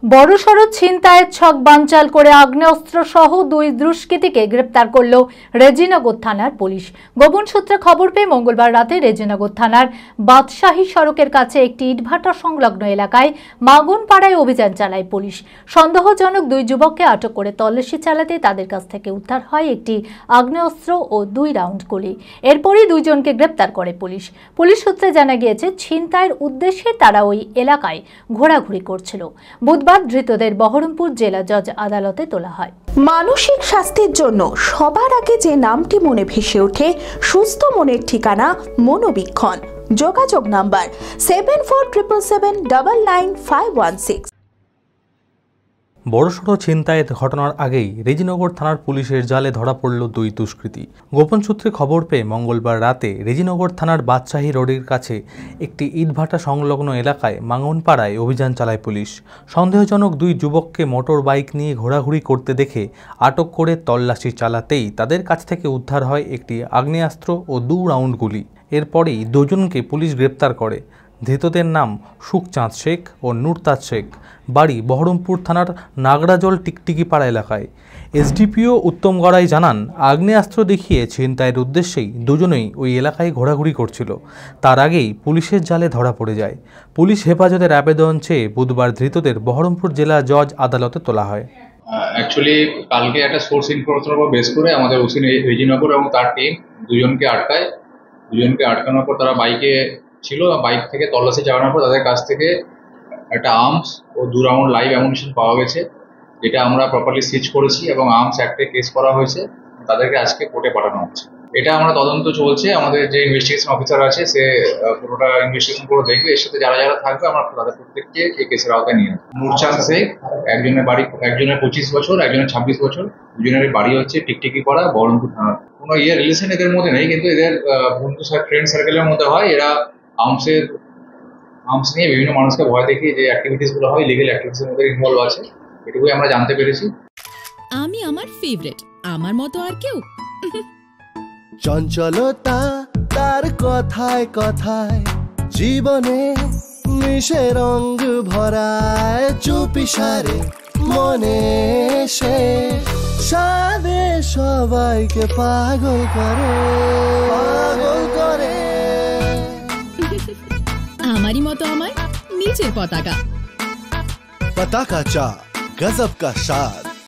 বড়সড় ছিনতাইয়ের ছক বানচাল করে আগ্নেয়াস্ত্র সহ দুই দুষ্কৃতীকে গ্রেপ্তার করল রেজিনগর থানার পুলিশ। গোপন সূত্রে খবর পেয়ে মঙ্গলবার রাতে রেজিনগর থানার বাদশাহী সড়কের কাছে একটি ইটভাটা সংলগ্ন এলাকায় মাগুনপাড়ায় অভিযান চালায় পুলিশ। সন্দেহজনক দুই যুবককে আটক করে তল্লাশি চালাতে তাদের কাছ থেকে উদ্ধার হয় একটি আগ্নেয়াস্ত্র ও 2 রাউন্ড গুলি। এরপরই দুইজনকে গ্রেপ্তার করে পুলিশ। পুলিশ সূত্রে জানা গিয়েছে, ছিনতাইয়ের উদ্দেশ্যে তারা ওই এলাকায় ঘোরাঘুরি করছিল। বুধবার ধৃতদের বহরমপুর জেলা জজ আদালতে তোলা হয়। মানসিক স্বাস্থ্যের জন্য সবার আগে যে নামটি মনে ভেসে ওঠে, সুস্থ মনের ঠিকানা মনোবীক্ষণ। যোগাযোগ নাম্বার 7477799516। বড়সড় ছিনতাইয়ের ঘটনার আগেই রেজিনগর থানার পুলিশের জালে ধরা পড়ল দুই দুষ্কৃতী। গোপন সূত্রে খবর পেয়ে মঙ্গলবার রাতে রেজিনগর থানার বাদশাহী রোডের কাছে একটি ইটভাটা সংলগ্ন এলাকায় মাঙ্গনপাড়ায় অভিযান চালায় পুলিশ। সন্দেহজনক দুই যুবককে মোটর বাইক নিয়ে ঘোরাঘুরি করতে দেখে আটক করে তল্লাশি চালাতেই তাদের কাছ থেকে উদ্ধার হয় একটি আগ্নেয়াস্ত্র ও 2 রাউন্ড গুলি। এরপরেই দুজনকে পুলিশ গ্রেপ্তার করে। ধৃতদের নাম সুখচাঁদ শেখ ও নুরতাজ শেখ, বাড়ি বহরমপুর থানার নাগরাজল টিকটিকিপাড়া এলাকায়। এসডিপিও উত্তম গড়াই জানান, আগ্নেয়াস্ত্র দেখিয়ে ছিনতাইয়ের উদ্দেশ্যেই দুজনেই ওই এলাকায় ঘোরাঘুরি করছিল। তার আগেই পুলিশের জালে ধরা পড়ে যায়। পুলিশ হেফাজতের আবেদন চেয়ে বুধবার ধৃতদের বহরমপুর জেলা জজ আদালতে তোলা হয়। অ্যাকচুয়ালি কালকে একটা সোর্স ইনফরমেশনের উপর বেস করে আমাদের ওসি রেজিনগর এবং তার টিম দুজনকে আটকায়। দুজনকে আটকানোর পর তারা বাইকে ছিল, বাইক থেকে তল্লাশি চালানোর পর তাদের কাছ থেকে একটা আর্মস ও 2 রাউন্ড লাইভ অ্যামুনিশন পাওয়া গেছে, যেটা আমরা প্রপারলি সিজ করেছি এবং আর্মস অ্যাক্টে কেস করা হয়েছে। তাদেরকে আজকে কোর্টে পাঠানো হচ্ছে। এটা আমরা তদন্ত চলছে, আমাদের যে ইনভেস্টিগেশন অফিসার আছে সে পুরোটা ইনভেস্টিগেশন করে দেখবে। এর সাথে যারা যারা থাকবে আমরা তাদের প্রত্যেককে এই কেসের আওতায় নিয়ে আসবো। নুরচাঁদ শেখ, একজনের 25 বছর, একজনের 26 বছর, দুজনের বাড়ি হচ্ছে টিকটিকিপাড়া, বহরমপুর থানা। কোনো রিলেশন এদের মধ্যে নেই, কিন্তু এদের বন্ধু ফ্রেন্ড সার্কেলের মধ্যে হয়। এরা আর্মস নিয়ে বিভিন্ন মানুষকে ভয় দেখিয়ে যে অ্যাক্টিভিটিস গুলো হয়, লিগ্যাল অ্যাক্টিভিটিস এর মধ্যে ইনভলভ আছে, এটুকুই আমরা জানতে পেরেছি। আমি আমার ফেভারিট, আমার মতো আর কেউ। চঞ্চলতা তার কথায় কথায় জীবনে মিশে রঙ ভরায়, চুপি সারে মনে সে সাদে সবাইকে পাগল করে, পাগল করে। আমারই মতো আমার নিচের পতাকা। पताका चा गजब का स्वाद।